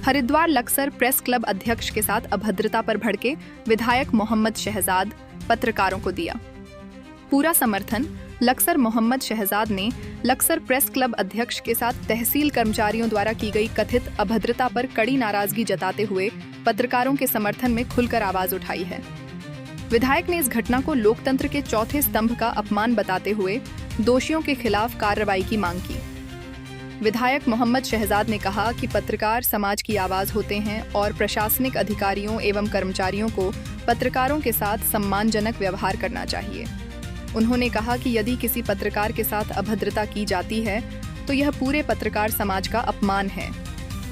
Haridwar Laksar press club अध्यक्ष के साथ अभद्रता पर भड़के विधायक मोहम्मद शहजाद पत्रकारों को दिया पूरा समर्थन। लक्सर मोहम्मद शहजाद ने लक्सर प्रेस क्लब अध्यक्ष के साथ तहसील कर्मचारियों द्वारा की गई कथित अभद्रता पर कड़ी नाराजगी जताते हुए पत्रकारों के समर्थन में खुलकर आवाज उठाई है। विधायक ने इस घटना को लोकतंत्र के चौथे स्तंभ का अपमान बताते हुए दोषियों के खिलाफ कार्रवाई की मांग की। विधायक मोहम्मद शहजाद ने कहा कि पत्रकार समाज की आवाज होते हैं और प्रशासनिक अधिकारियों एवं कर्मचारियों को पत्रकारों के साथ सम्मानजनक व्यवहार करना चाहिए। उन्होंने कहा कि यदि किसी पत्रकार के साथ अभद्रता की जाती है तो यह पूरे पत्रकार समाज का अपमान है,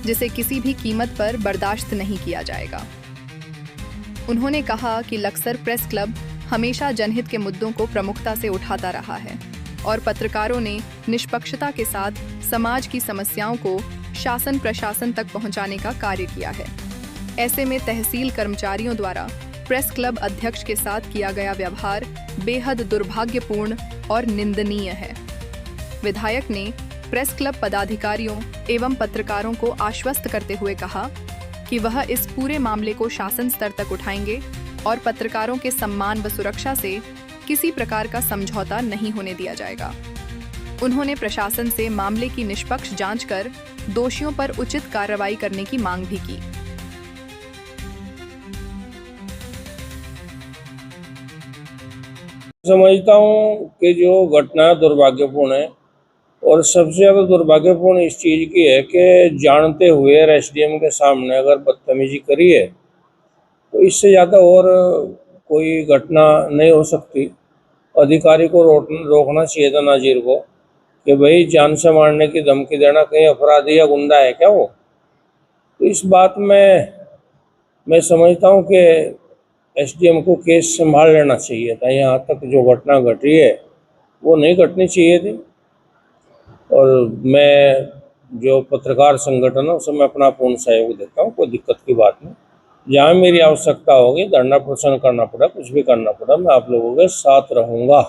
जिसे किसी भी कीमत पर बर्दाश्त नहीं किया जाएगा। उन्होंने कहा कि लक्सर प्रेस क्लब हमेशा जनहित के मुद्दों को प्रमुखता से उठाता रहा है और पत्रकारों ने निष्पक्षता के साथ समाज की समस्याओं को शासन प्रशासन तक पहुंचाने का कार्य किया है। ऐसे में तहसील कर्मचारियों द्वारा प्रेस क्लब अध्यक्ष के साथ किया गया व्यवहार बेहद दुर्भाग्यपूर्ण और निंदनीय है। विधायक ने प्रेस क्लब पदाधिकारियों एवं पत्रकारों को आश्वस्त करते हुए कहा कि वह इस पूरे मामले को शासन स्तर तक उठाएंगे और पत्रकारों के सम्मान व सुरक्षा से किसी प्रकार का समझौता नहीं होने दिया जाएगा। उन्होंने प्रशासन से मामले की निष्पक्ष जांच कर दोषियों पर उचित कार्रवाई करने की मांग भी की। समझता हूँ कि जो घटना दुर्भाग्यपूर्ण है और सबसे ज़्यादा दुर्भाग्यपूर्ण इस चीज़ की है कि जानते हुए एसडीएम के सामने अगर बदतमीजी करी है तो इससे ज़्यादा और कोई घटना नहीं हो सकती। अधिकारी को रोकना चाहिए था नाजिर को कि भाई जान से मारने की धमकी देना कहीं अपराधी या गुंडा है क्या वो। तो इस बात में मैं समझता हूँ कि एसडीएम को केस संभाल लेना चाहिए था। यहाँ तक जो घटना घटी है वो नहीं घटनी चाहिए थी। और मैं जो पत्रकार संगठन है उसमें अपना पूर्ण सहयोग देता हूँ, कोई दिक्कत की बात नहीं। जहाँ मेरी आवश्यकता होगी, धरना प्रदर्शन करना पड़ा, कुछ भी करना पड़ा, मैं आप लोगों के साथ रहूँगा।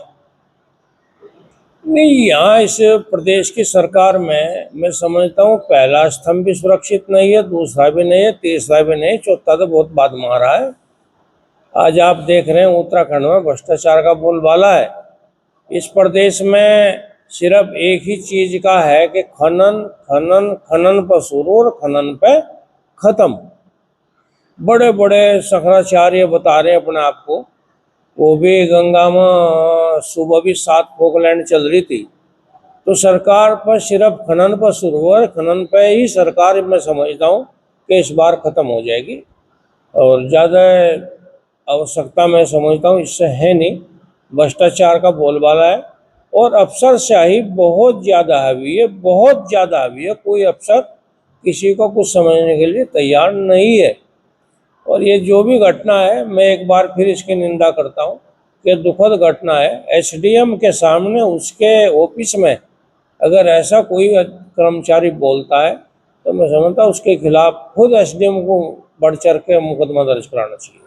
नहीं, यहाँ इस प्रदेश की सरकार में मैं समझता हूँ पहला स्तंभ भी सुरक्षित नहीं है, दूसरा भी नहीं है, तीसरा भी नहीं, चौथा तो बहुत बाद मारा है। आज आप देख रहे हैं उत्तराखंड में भ्रष्टाचार का बोलबाला है। इस प्रदेश में सिर्फ एक ही चीज का है कि खनन खनन खनन पर शुरू और खनन पे खत्म। बड़े बड़े शंकराचार्य बता रहे हैं अपने आप को। वो भी गंगा में सुबह भी 7 फोकलैंड चल रही थी। तो सरकार पर सिर्फ खनन पर शुरू और खनन पे ही सरकार मैं समझता हूँ कि इस बार खत्म हो जाएगी और ज़्यादा आवश्यकता मैं समझता हूँ इससे है नहीं। भ्रष्टाचार का बोलबाला है और अफसरशाही बहुत ज़्यादा हावी है, बहुत ज़्यादा हावी है। कोई अफसर किसी को कुछ समझने के लिए तैयार नहीं है। और ये जो भी घटना है, मैं एक बार फिर इसकी निंदा करता हूँ कि दुखद घटना है। एसडीएम के सामने उसके ऑफिस में अगर ऐसा कोई कर्मचारी बोलता है तो मैं समझता हूँ उसके खिलाफ खुद एसडीएम को बढ़ चढ़ के मुकदमा दर्ज कराना चाहिए।